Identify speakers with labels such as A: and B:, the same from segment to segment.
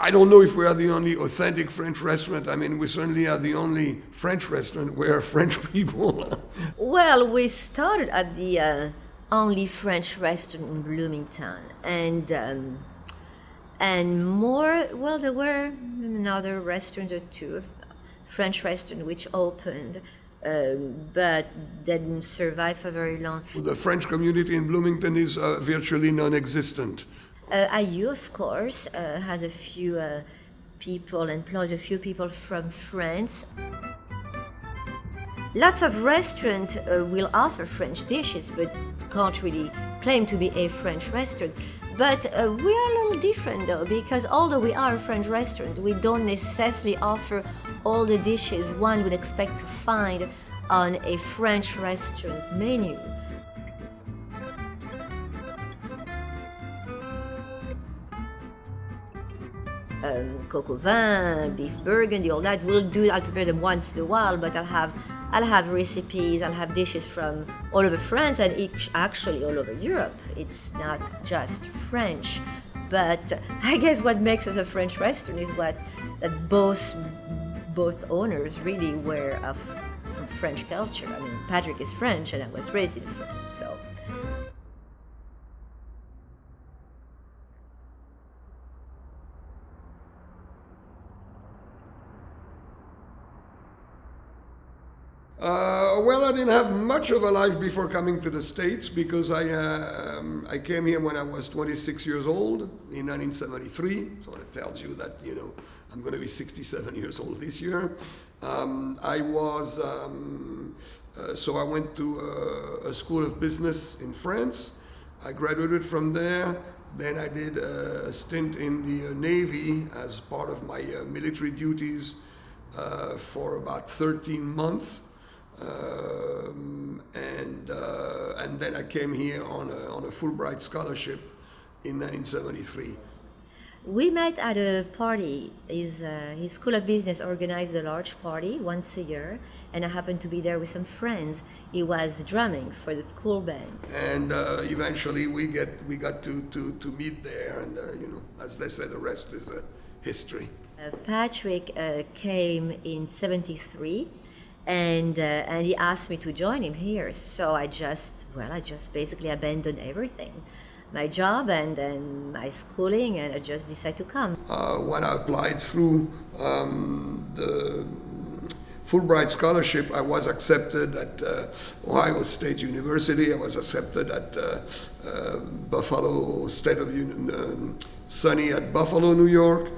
A: I don't know if we are the only authentic French restaurant. I mean, we certainly are the only French restaurant where French people.
B: Well, we started at the only French restaurant in Bloomington, and more. Well, there were another restaurant or two, French restaurant which opened, but didn't survive for very long.
A: The French community in Bloomington is virtually non-existent.
B: IU, of course, has a few people, employs a few people from France. Lots of restaurants will offer French dishes, but can't really claim to be a French restaurant. But we are a little different, though, because although we are a French restaurant, we don't necessarily offer all the dishes one would expect to find on a French restaurant menu. Coq au vin, beef burgundy, all that. We'll prepare them once in a while, but I'll have recipes, I'll have dishes from all over France and actually all over Europe. It's not just French. But I guess what makes us a French restaurant is that both owners really were from French culture. I mean, Patrick is French and I was raised in France, so.
A: Well, I didn't have much of a life before coming to the States because I came here when I was 26 years old in 1973. So it tells you that, I'm going to be 67 years old this year. I went to a school of business in France. I graduated from there. Then I did a stint in the Navy as part of my military duties for about 13 months. And then I came here on a Fulbright scholarship in 1973.
B: We met at a party. His School of Business organized a large party once a year, and I happened to be there with some friends. He was drumming for the school band.
A: And eventually we got to meet there, and as they say, the rest is history.
B: Patrick came in '73. And he asked me to join him here. So I just basically abandoned everything, my job and my schooling, and I just decided to come.
A: When I applied through the Fulbright scholarship, I was accepted at Ohio State University. I was accepted at Buffalo State of SUNY at Buffalo, New York.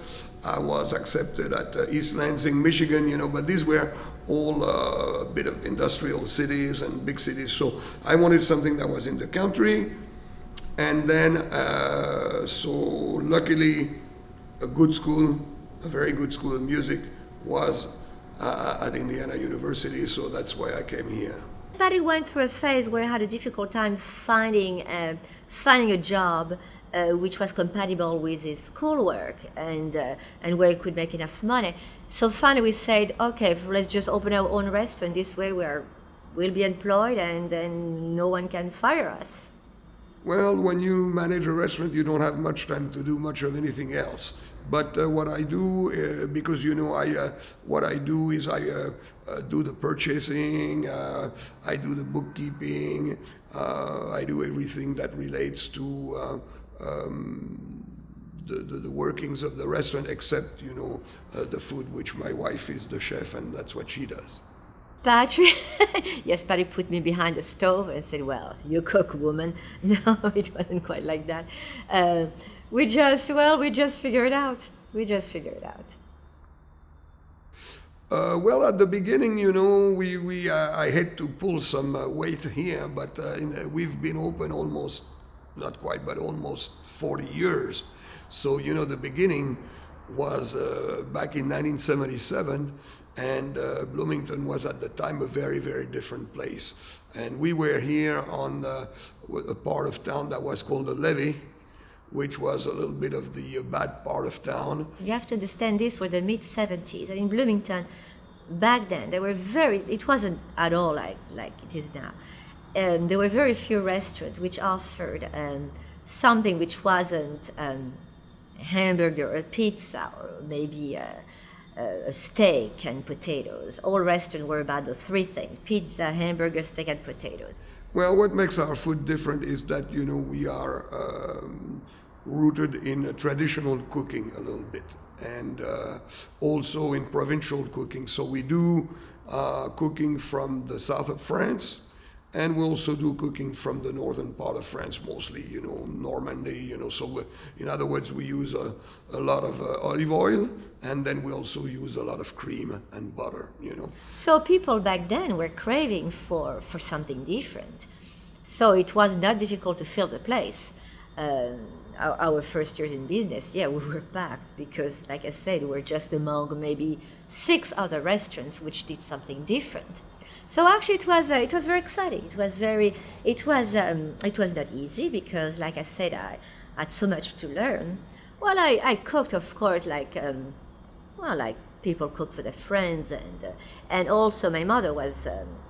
A: I was accepted at East Lansing, Michigan, but these were all a bit of industrial cities and big cities. So I wanted something that was in the country. And then, so luckily, a very good school of music was at Indiana University, so that's why I came here.
B: But he went through a phase where he had a difficult time finding a job which was compatible with his schoolwork and where he could make enough money. So finally we said, okay, let's just open our own restaurant. This way we'll be employed and no one can fire us.
A: Well, when you manage a restaurant, you don't have much time to do much of anything else. But what I do, because what I do is I do the purchasing, I do the bookkeeping, I do everything that relates to the workings of the restaurant, except the food, which my wife is the chef, and that's what she does.
B: Patrick, yes, Patrick put me behind the stove and said, "Well, you cook, woman." No, it wasn't quite like that. We just figured it out. Well,
A: at the beginning, I had to pull some weight here, but we've been open almost, not quite, but almost 40 years. So, the beginning was back in 1977, and Bloomington was at the time a very, very different place. And we were here on a part of town that was called the Levee, which was a little bit of the bad part of town.
B: You have to understand, these were the mid-'70s, and in Bloomington, back then, it wasn't at all like it is now. There were very few restaurants which offered something which wasn't hamburger, a pizza, or maybe a steak and potatoes. All restaurants were about those three things: pizza, hamburger, steak, and potatoes.
A: Well, what makes our food different is that, we are rooted in traditional cooking a little bit, and also in provincial cooking. So we do cooking from the south of France, and we also do cooking from the northern part of France, mostly, Normandy, So in other words, we use a lot of olive oil, and then we also use a lot of cream and butter,
B: So people back then were craving for something different. So it was not difficult to fill the place. Our first years in business, we were packed because, like I said, we were just among maybe 6 other restaurants which did something different. So actually, it was very exciting. It was not easy because, like I said, I had so much to learn. Well, I cooked, of course, like people cook for their friends, and also my mother was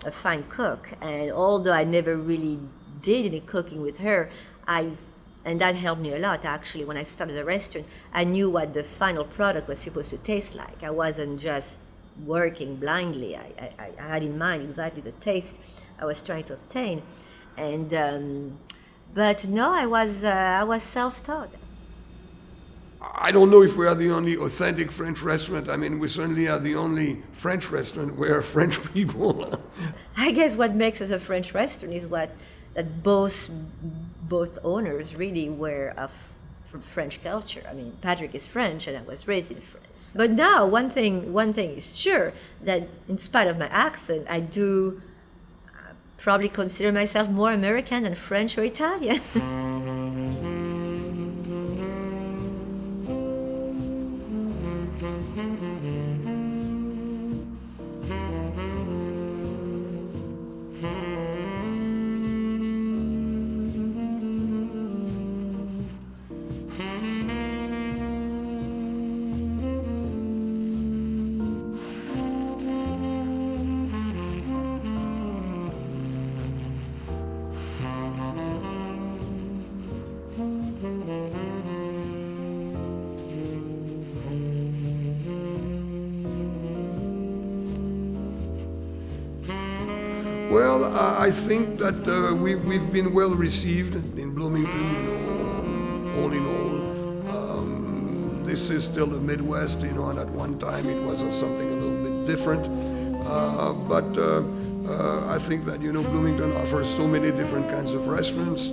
B: a fine cook. And although I never really did any cooking with her, and that helped me a lot, actually. When I started the restaurant, I knew what the final product was supposed to taste like. I wasn't just working blindly. I had in mind exactly the taste I was trying to obtain. And but no, I was self-taught.
A: I don't know if we are the only authentic French restaurant. I mean, we certainly are the only French restaurant where French people...
B: I guess what makes us a French restaurant is that both owners really were from French culture. I mean, Patrick is French, and I was raised in France. But now, one thing is sure, that in spite of my accent, I do probably consider myself more American than French or Italian.
A: Well, I think that we've been well received in Bloomington, all in all. This is still the Midwest, and at one time it was something a little bit different. But I think that, Bloomington offers so many different kinds of restaurants.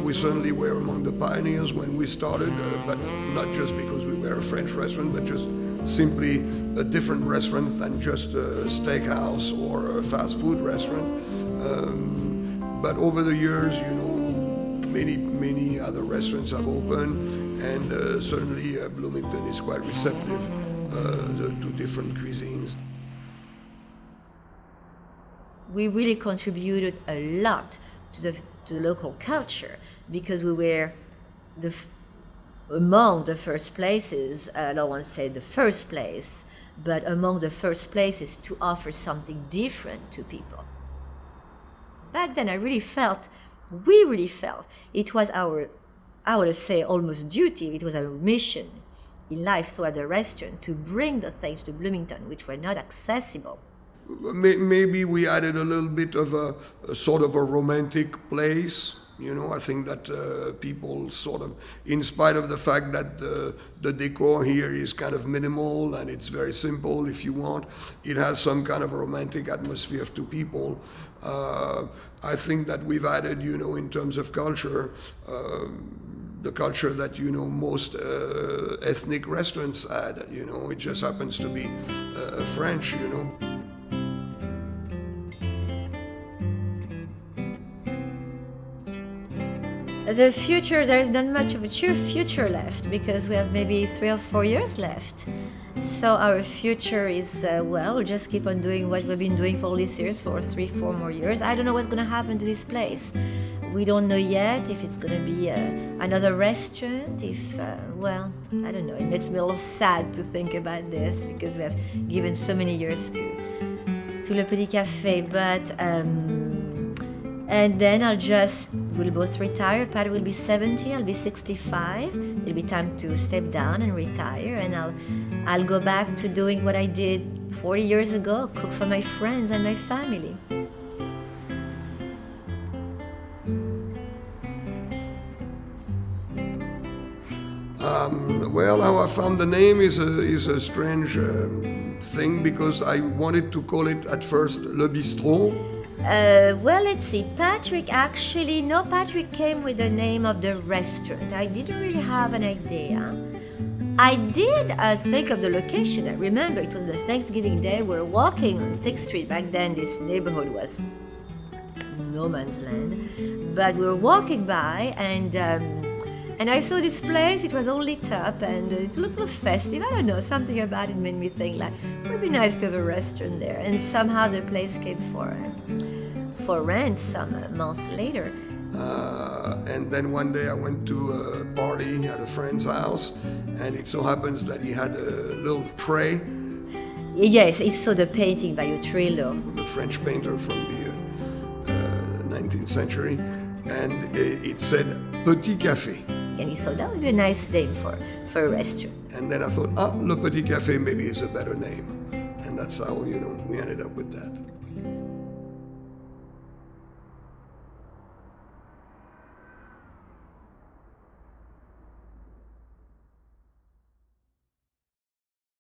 A: We certainly were among the pioneers when we started, but not just because we were a French restaurant, but just simply a different restaurant than just a steakhouse or a fast food restaurant. But over the years, many other restaurants have opened, and certainly Bloomington is quite receptive to different cuisines.
B: We really contributed a lot to the local culture because we were among the first places, I don't want to say the first place, but among the first places to offer something different to people. Back then, we really felt it was our, I would say, almost duty. It was our mission in life throughout the restaurant to bring the things to Bloomington which were not accessible.
A: Maybe we added a little bit of a sort of a romantic place. I think that people sort of, in spite of the fact that the decor here is kind of minimal and it's very simple, if you want, it has some kind of a romantic atmosphere to people. I think that we've added, in terms of culture, the culture that, most ethnic restaurants add. It just happens to be French,
B: The future, there's not much of a future left because we have maybe 3 or 4 years left. So our future is, we'll just keep on doing what we've been doing for all these years for 3-4 more years. I don't know what's going to happen to this place. We don't know yet if it's going to be another restaurant, I don't know. It makes me a little sad to think about this because we have given so many years to Le Petit Café, but... and then I'll just we'll both retire. Pat will be 70, I'll be 65. It'll be time to step down and retire, and I'll go back to doing what I did 40 years ago, cook for my friends and my family.
A: Well, how I found the name is a strange thing, because I wanted to call it at first Le Bistrot.
B: Well, let's see. Patrick came with the name of the restaurant. I didn't really have an idea. I did think of the location. I remember it was the Thanksgiving Day. We were walking on 6th Street. Back then, this neighborhood was no man's land. But we were walking by, and I saw this place. It was all lit up, and it looked a little festive. I don't know, something about it made me think like, it would be nice to have a restaurant there. And somehow the place came for rent some months later.
A: And then one day I went to a party at a friend's house, and it so happens that he had a little tray.
B: Yes, he saw the painting by Utrillo,
A: The French painter from the 19th century, and it said Petit Café.
B: and he thought that would be a nice name for a restaurant.
A: And then I thought, Le Petit Café maybe is a better name. And that's how, we ended up with that.